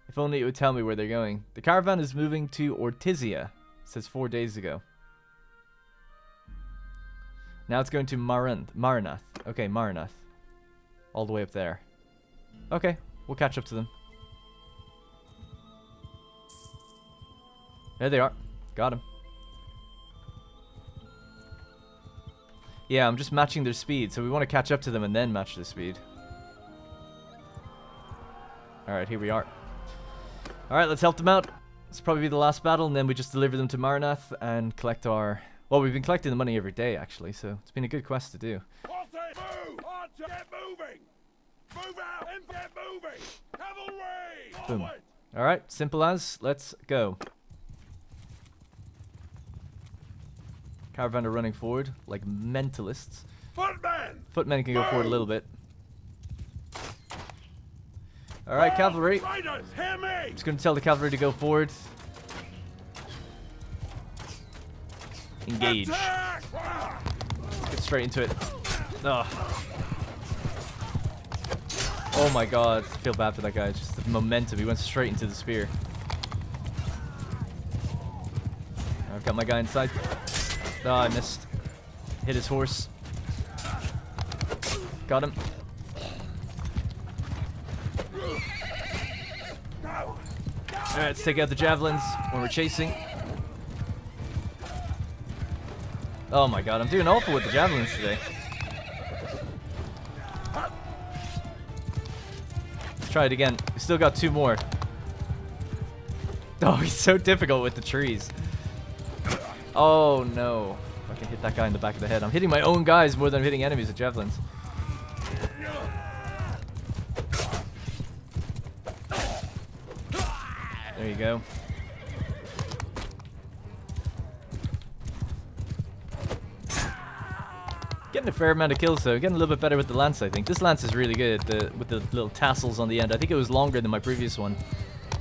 [SPEAKER 1] If only it would tell me where they're going. The caravan is moving to Ortizia. It says 4 days ago. Now it's going to Maranath. Okay, Maranath. All the way up there. Okay, we'll catch up to them. There they are. Got him. Yeah, I'm just matching their speed, so we want to catch up to them and then match their speed. Alright, here we are. Alright, let's help them out. This will probably be the last battle, and then we just deliver them to Maranath and collect our... Well, we've been collecting the money every day, actually, so it's been a good quest to do.
[SPEAKER 4] Move! Archer, get moving! Move out and get moving! Cavalry!
[SPEAKER 1] Boom.
[SPEAKER 4] Forward!
[SPEAKER 1] Alright, simple as. Let's go. Caravan are running forward like mentalists.
[SPEAKER 4] Footmen!
[SPEAKER 1] Footmen can go forward a little bit. Alright, cavalry.
[SPEAKER 4] Riders, hear me!
[SPEAKER 1] Just going to tell the cavalry to go forward. Engage.
[SPEAKER 4] Attack!
[SPEAKER 1] Get straight into it. Ugh. Oh my god. I feel bad for that guy. Just the momentum. He went straight into the spear. I've got my guy inside. Oh, I missed. Hit his horse. Got him. Alright, let's take out the javelins when we're chasing. Oh my god, I'm doing awful with the javelins today. Let's try it again. We still got 2 more. Oh, he's so difficult with the trees. Oh no. I can hit that guy in the back of the head. I'm hitting my own guys more than I'm hitting enemies with javelins. There you go. Getting a fair amount of kills though. Getting a little bit better with the lance, I think. This lance is really good with the little tassels on the end. I think it was longer than my previous one.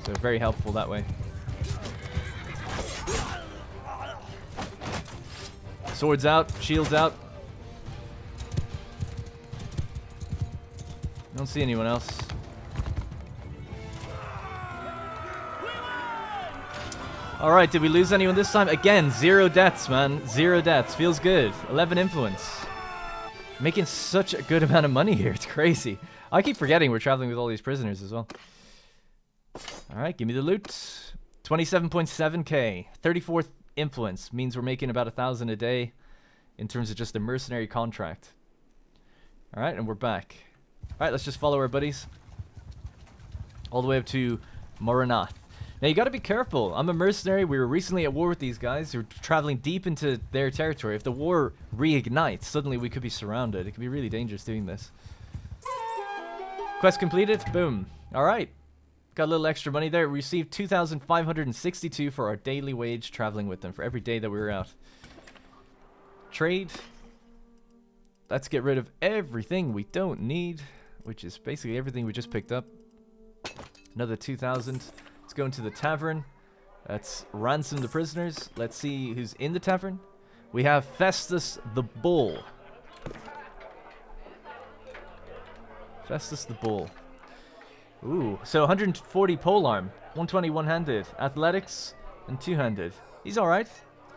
[SPEAKER 1] So very helpful that way. Swords out, shields out. Don't see anyone else. Alright, did we lose anyone this time? Again, 0 deaths, man. 0 deaths. Feels good. 11 influence. Making such a good amount of money here. It's crazy. I keep forgetting we're traveling with all these prisoners as well. Alright, give me the loot. 27.7k. 34th influence. Means we're making about 1,000 a day in terms of just a mercenary contract. Alright, and we're back. Alright, let's just follow our buddies. All the way up to Moranath. Now, you gotta be careful. I'm a mercenary. We were recently at war with these guys. We're traveling deep into their territory. If the war reignites, suddenly we could be surrounded. It could be really dangerous doing this. Quest completed. Boom. Alright. Got a little extra money there. We received 2,562 for our daily wage traveling with them for every day that we were out. Trade. Let's get rid of everything we don't need, which is basically everything we just picked up. Another 2,000. Let's go into the tavern. Let's ransom the prisoners. Let's see who's in the tavern. We have Festus the Bull. Festus the Bull. Ooh, so 140 polearm, 120 one-handed, athletics, and two-handed. He's alright.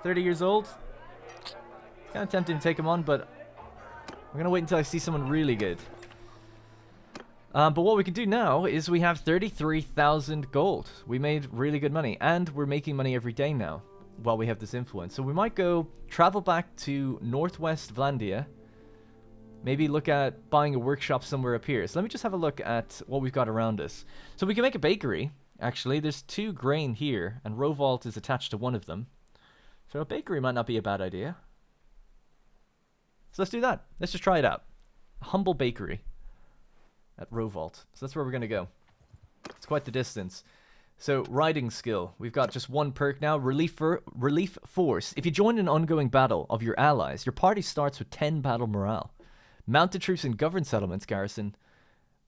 [SPEAKER 1] 30 years old. Kind of tempting to take him on, but we're going to wait until I see someone really good. But what we can do now is we have 33,000 gold. We made really good money, and we're making money every day now while we have this influence. So we might go travel back to northwest Vlandia. Maybe look at buying a workshop somewhere up here. So let me just have a look at what we've got around us. So we can make a bakery, actually. There's 2 grain here, and Rovault is attached to one of them. So a bakery might not be a bad idea. So let's do that. Let's just try it out. A humble bakery at Rovault. So that's where we're going to go. It's quite the distance. So, riding skill. We've got just 1 perk now. Relief Force. If you join an ongoing battle of your allies, your party starts with 10 battle morale. Mounted troops in governed settlements garrison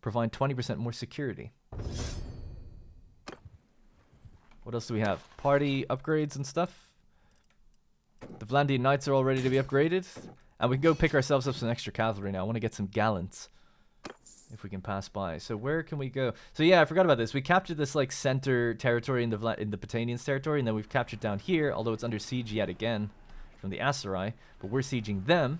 [SPEAKER 1] provide 20% more security. What else do we have? Party upgrades and stuff. The Vlandian Knights are all ready to be upgraded. And we can go pick ourselves up some extra cavalry now. I want to get some gallants. If we can pass by. So where can we go? So yeah, I forgot about this. We captured this like center territory in the Batanians territory, and then we've captured down here, although it's under siege yet again from the Aserai, but we're sieging them.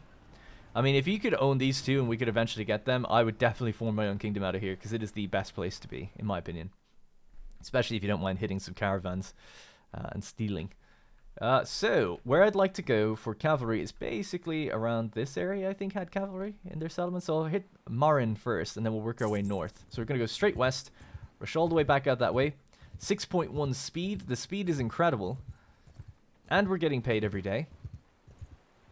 [SPEAKER 1] I mean, if you could own these two and we could eventually get them, I would definitely form my own kingdom out of here, because it is the best place to be, in my opinion. Especially if you don't mind hitting some caravans and stealing. So, where I'd like to go for cavalry is basically around this area, I think, had cavalry in their settlement. So I'll hit Marin first, and then we'll work our way north. So we're going to go straight west, rush all the way back out that way. 6.1 speed. The speed is incredible. And we're getting paid every day.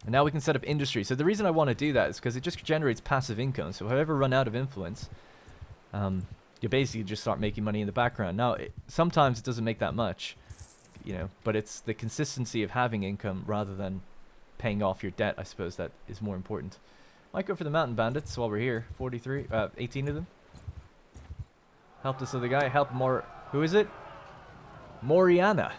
[SPEAKER 1] And now we can set up industry. So the reason I want to do that is because it just generates passive income. So if I ever run out of influence, you basically just start making money in the background. Now, sometimes it doesn't make that much. You know, but it's the consistency of having income rather than paying off your debt, I suppose, that is more important. Might go for the mountain bandits while we're here. 18 of them. Help this other guy. Help more. Who is it? Moriana.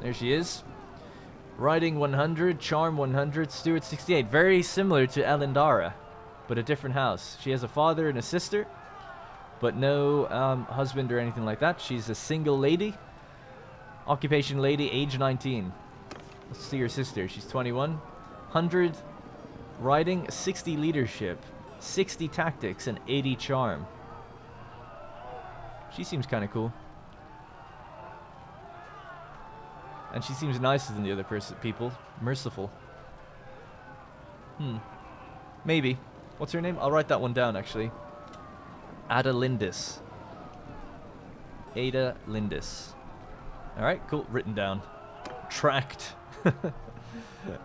[SPEAKER 1] There she is. Riding 100, Charm 100, Steward 68. Very similar to Elendara, but a different house. She has a father and a sister, but no husband or anything like that. She's a single lady. Occupation lady, age 19. Let's see her sister. She's 21. 100 riding, 60 leadership, 60 tactics, and 80 charm. She seems kind of cool. And she seems nicer than the other people. Merciful. Maybe. What's her name? I'll write that one down, actually. Ada Lindis. Ada Lindis. Alright, cool. Written down. Tracked.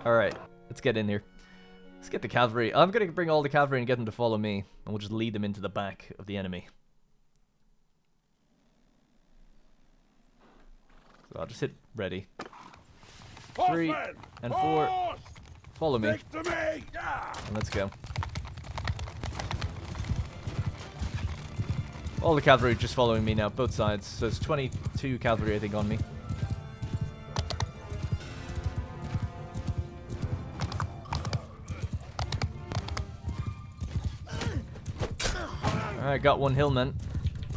[SPEAKER 1] Alright, let's get in here. Let's get the cavalry. I'm going to bring all the cavalry and get them to follow me. And we'll just lead them into the back of the enemy. So So I'll just hit ready.
[SPEAKER 4] Horsemen!
[SPEAKER 1] 3 and 4.
[SPEAKER 4] Horse!
[SPEAKER 1] Follow me.
[SPEAKER 4] Stick to me! Yeah!
[SPEAKER 1] And let's go. All the cavalry just following me now, both sides. So it's 22 cavalry, I think, on me. Alright, got one hillman.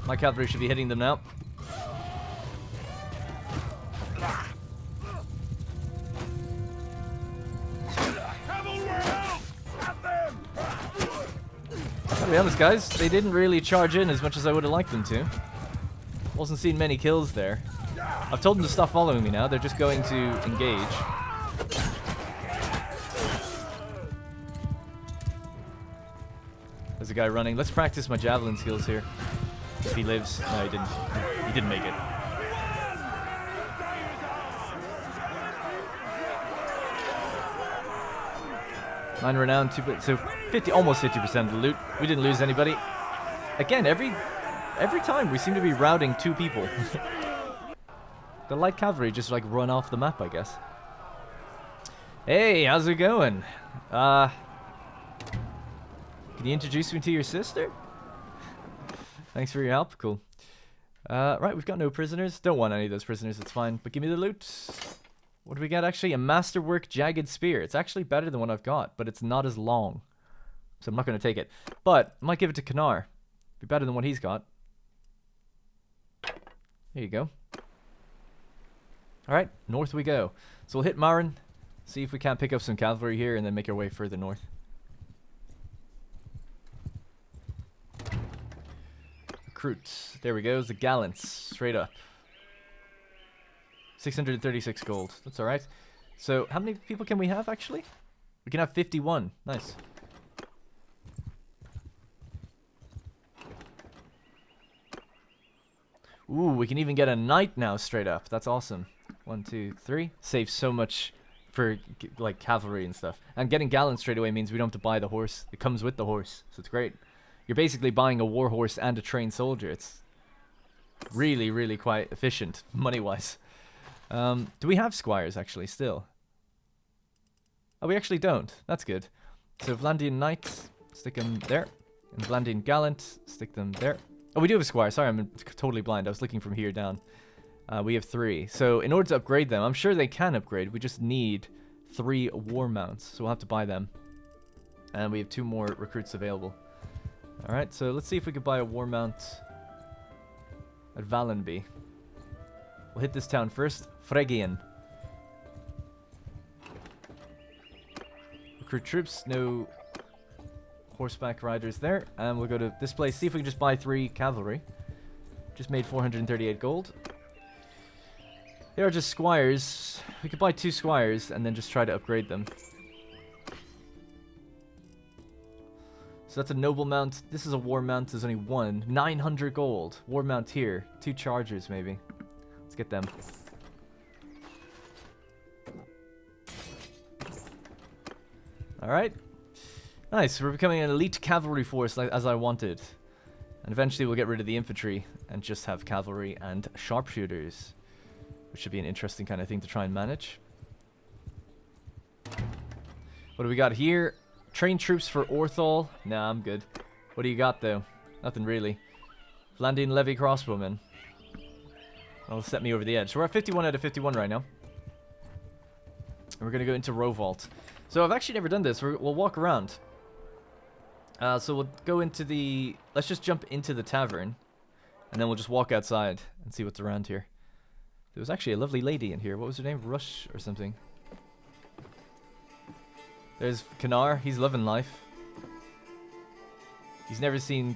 [SPEAKER 1] My cavalry should be hitting them now. To be honest, guys, they didn't really charge in as much as I would have liked them to. Wasn't seeing many kills there. I've told them to stop following me now. They're just going to engage. There's a guy running. Let's practice my javelin skills here. If he lives. No, he didn't. He didn't make it. Nine renown, 2, so 50, almost 50% of the loot. We didn't lose anybody. Again, every time we seem to be routing 2 people. The light cavalry just like run off the map, I guess. Hey, how's it going? Can you introduce me to your sister? Thanks for your help. Cool. Right, we've got no prisoners. Don't want any of those prisoners. It's fine. But give me the loot. What do we got, actually? A Masterwork Jagged Spear. It's actually better than what I've got, but it's not as long. So I'm not going to take it. But I might give it to Kanar. Be better than what he's got. There you go. Alright, north we go. So we'll hit Marin. See if we can't pick up some cavalry here and then make our way further north. Recruits. There we go. The Gallants. Straight up. 636 gold. That's alright. So, how many people can we have, actually? We can have 51. Nice. Ooh, we can even get a knight now straight up. That's awesome. 1, 2, 3. Saves so much for, like, cavalry and stuff. And getting gallant straight away means we don't have to buy the horse. It comes with the horse, so it's great. You're basically buying a war horse and a trained soldier. It's really, really quite efficient, money-wise. Do we have squires, actually, still? Oh, we actually don't. That's good. So, Vlandian Knights, stick them there. And Vlandian Gallant, stick them there. Oh, we do have a squire. Sorry, I'm totally blind. I was looking from here down. We have 3. So, in order to upgrade them, I'm sure they can upgrade. We just need 3 war mounts. So, we'll have to buy them. And we have 2 more recruits available. Alright, so let's see if we could buy a war mount at Valenby. We'll hit this town first. Fregian. Recruit troops. No horseback riders there. And we'll go to this place. See if we can just buy 3 cavalry. Just made 438 gold. They are just squires. We could buy 2 squires and then just try to upgrade them. So that's a noble mount. This is a war mount. There's only 1. 900 gold. War mount here. 2 chargers maybe. Let's get them. Alright. Nice. We're becoming an elite cavalry force like as I wanted. And eventually we'll get rid of the infantry and just have cavalry and sharpshooters. Which should be an interesting kind of thing to try and manage. What do we got here? Train troops for Orthol. Nah, I'm good. What do you got, though? Nothing really. Vlandian Levy crossbowmen. That'll set me over the edge. So we're at 51 out of 51 right now. And we're going to go into Rovault. So I've actually never done this. We'll walk around. So we'll go into the... Let's just jump into the tavern. And then we'll just walk outside and see what's around here. There was actually a lovely lady in here. What was her name? Rush or something. There's Kanar. He's loving life. He's never seen...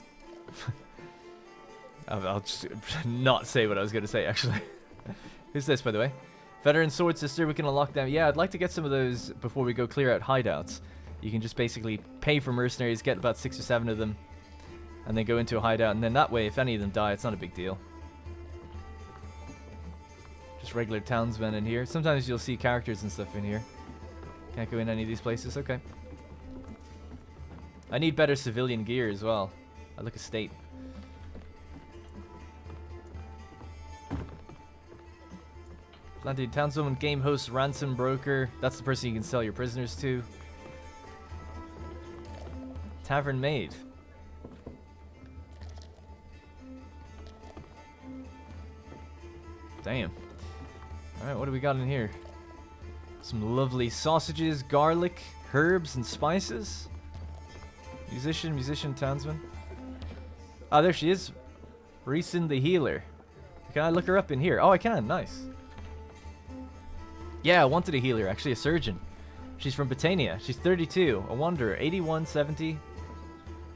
[SPEAKER 1] I'll just not say what I was going to say, actually. Who's this, by the way? Veteran Sword Sister. We can unlock them. Yeah, I'd like to get some of those before we go clear out hideouts. You can just basically pay for mercenaries, get about 6 or 7 of them, and then go into a hideout. And then that way, if any of them die, it's not a big deal. Just regular townsmen in here. Sometimes you'll see characters and stuff in here. Can't go in any of these places. Okay. I need better civilian gear as well. I look a state. Landed townswoman, game host, ransom broker. That's the person you can sell your prisoners to. Tavern maid. Damn. Alright, what do we got in here? Some lovely sausages, garlic, herbs, and spices. Musician, townsman. Ah, there she is. Reeson the healer. Can I look her up in here? Oh, I can. Nice. Yeah, I wanted a healer. Actually, a surgeon. She's from Botania. She's 32. A wanderer. 81, 70.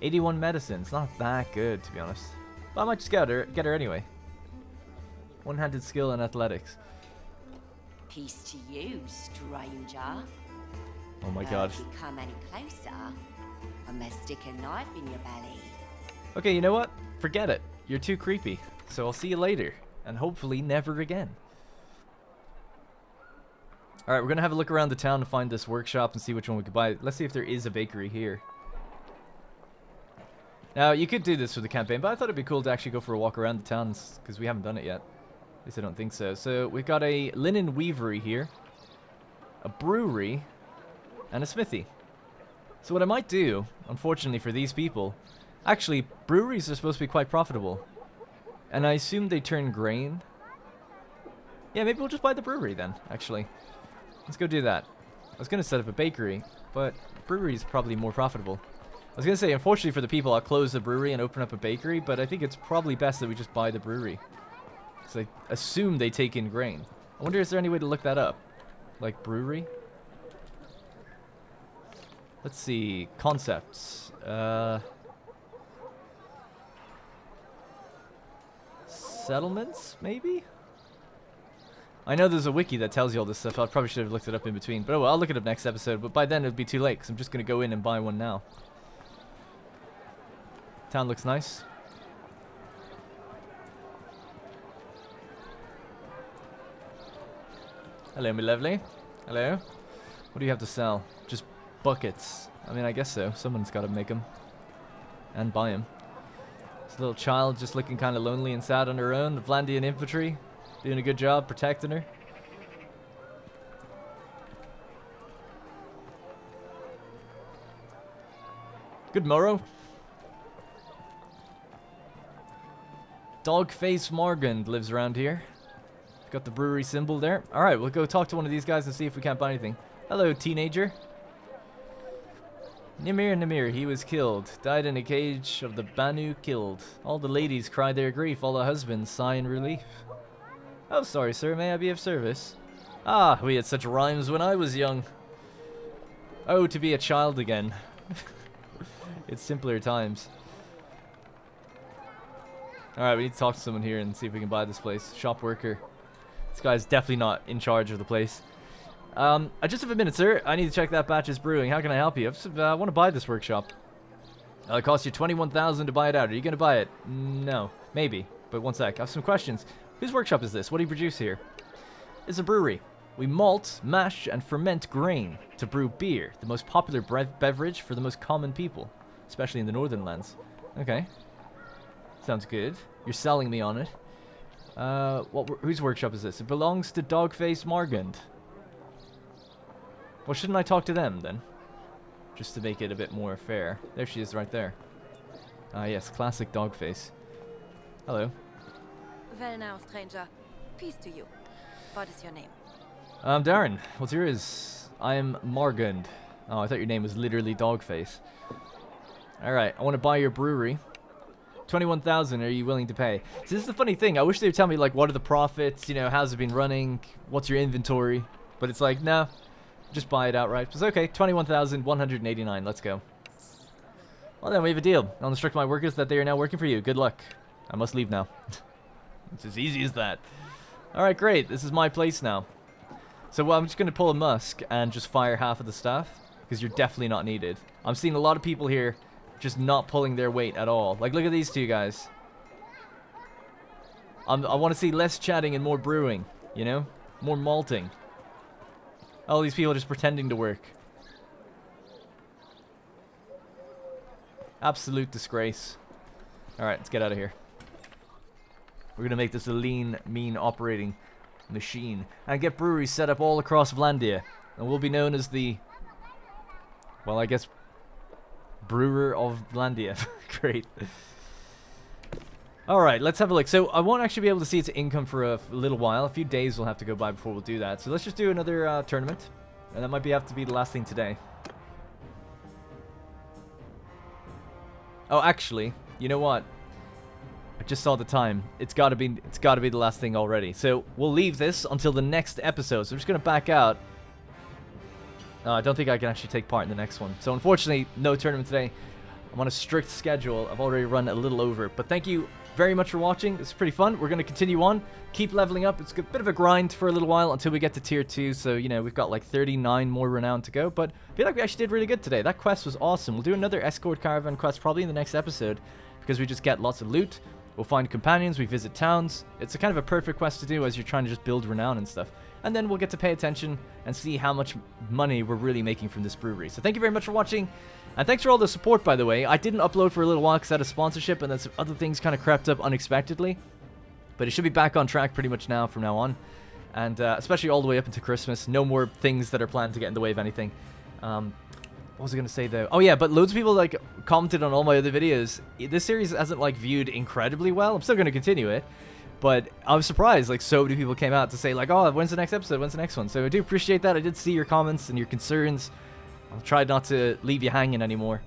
[SPEAKER 1] 81 medicine. It's not that good, to be honest. But I might just get her anyway. One-handed skill in athletics.
[SPEAKER 5] Peace to you, stranger.
[SPEAKER 1] Oh my god.
[SPEAKER 5] If you come any closer, I must stick a knife in your belly.
[SPEAKER 1] Okay, you know what? Forget it. You're too creepy. So I'll see you later. And hopefully never again. Alright, we're going to have a look around the town to find this workshop and see which one we could buy. Let's see if there is a bakery here. Now, you could do this for the campaign, but I thought it'd be cool to actually go for a walk around the towns, because we haven't done it yet. At least I don't think so. So, we've got a linen weavery here, a brewery, and a smithy. So what I might do, unfortunately for these people, actually, breweries are supposed to be quite profitable. And I assume they turn grain. Yeah, maybe we'll just buy the brewery then, actually. Let's go do that. I was going to set up a bakery, but brewery is probably more profitable. I was going to say, unfortunately for the people, I'll close the brewery and open up a bakery, but I think it's probably best that we just buy the brewery. Because I assume they take in grain. I wonder, is there any way to look that up? Like, brewery? Let's see. Concepts. Settlements, maybe? I know there's a wiki that tells you all this stuff. I probably should have looked it up in between. But oh well, I'll look it up next episode. But by then, it'll be too late, because I'm just going to go in and buy one now. Town looks nice. Hello, my lovely. Hello. What do you have to sell? Just buckets. I mean, I guess so. Someone's got to make them. And buy them. This little child just looking kind of lonely and sad on her own. The Vlandian infantry doing a good job protecting her. Good morrow. Dogface Morgand lives around here. Got the brewery symbol there. Alright, we'll go talk to one of these guys and see if we can't buy anything. Hello, teenager. Nimir, he was killed. Died in a cage of the Banu killed. All the ladies cry their grief, all the husbands sigh in relief. Oh, sorry, sir, may I be of service? Ah, we had such rhymes when I was young. Oh, to be a child again. It's simpler times. Alright, we need to talk to someone here and see if we can buy this place. Shop worker. This guy's definitely not in charge of the place. I just have a minute, sir. I need to check that batch's brewing. How can I help you? I want to buy this workshop. It costs you 21,000 to buy it out. Are you going to buy it? No. Maybe. But one sec. I have some questions. Whose workshop is this? What do you produce here? It's a brewery. We malt, mash, and ferment grain to brew beer, the most popular beverage for the most common people, especially in the northern lands. Okay. Sounds good. You're selling me on it. Whose workshop is this? It belongs to Dogface Morgand. Well, shouldn't I talk to them, then? Just to make it a bit more fair. There she is, right there. Ah, yes, classic Dogface. Hello.
[SPEAKER 3] Well now, stranger. Peace to you. What is your name?
[SPEAKER 1] I'm Darren. What's yours? I'm Morgand. Oh, I thought your name was literally Dogface. Alright, I want to buy your brewery. 21,000, are you willing to pay? So this is the funny thing. I wish they would tell me, like, what are the profits? You know, how's it been running? What's your inventory? But it's like, no. Just buy it outright. It's okay, 21,189. Let's go. Well, then we have a deal. I'll instruct my workers that they are now working for you. Good luck. I must leave now. It's as easy as that. Alright, great. This is my place now. So, well, I'm just going to pull a Musk and just fire half of the staff. Because you're definitely not needed. I'm seeing a lot of people here just not pulling their weight at all. Like, look at these two guys. I want to see less chatting and more brewing, you know? More malting. All these people just pretending to work. Absolute disgrace. Alright, let's get out of here. We're going to make this a lean, mean operating machine and get breweries set up all across Vlandia. And we'll be known as the, well, I guess, brewer of Vlandia. Great. Alright, let's have a look. So I won't actually be able to see its income for a little while. A few days will have to go by before we'll do that. So let's just do another tournament. And that might have to be the last thing today. Oh, actually, you know what? I just saw the time. It's got to be the last thing already. So we'll leave this until the next episode. So I'm just going to back out. I don't think I can actually take part in the next one. So unfortunately, no tournament today. I'm on a strict schedule. I've already run a little over. But thank you very much for watching. It's pretty fun. We're going to continue on. Keep leveling up. It's a bit of a grind for a little while until we get to tier 2. So, you know, we've got like 39 more renown to go. But I feel like we actually did really good today. That quest was awesome. We'll do another escort caravan quest probably in the next episode because we just get lots of loot. We'll find companions. We visit towns. It's a kind of a perfect quest to do as you're trying to just build renown and stuff. And then we'll get to pay attention and see how much money we're really making from this brewery. So thank you very much for watching. And thanks for all the support, by the way. I didn't upload for a little while because I had a sponsorship and then some other things kind of crept up unexpectedly. But it should be back on track pretty much now from now on. And especially all the way up into Christmas. No more things that are planned to get in the way of anything. What was I going to say, though? Oh, yeah, but loads of people, like, commented on all my other videos. This series hasn't, like, viewed incredibly well. I'm still going to continue it. But I was surprised, like, so many people came out to say, like, oh, when's the next episode? When's the next one? So I do appreciate that. I did see your comments and your concerns. I'll try not to leave you hanging anymore.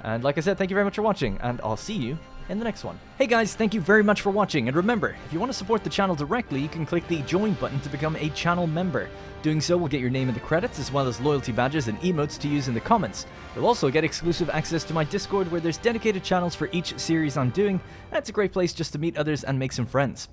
[SPEAKER 1] And like I said, thank you very much for watching, and I'll see you in the next one. Hey guys, thank you very much for watching, and remember, if you want to support the channel directly, you can click the join button to become a channel member. Doing so will get your name in the credits, as well as loyalty badges and emotes to use in the comments. You'll also get exclusive access to my Discord, where there's dedicated channels for each series I'm doing, and it's a great place just to meet others and make some friends.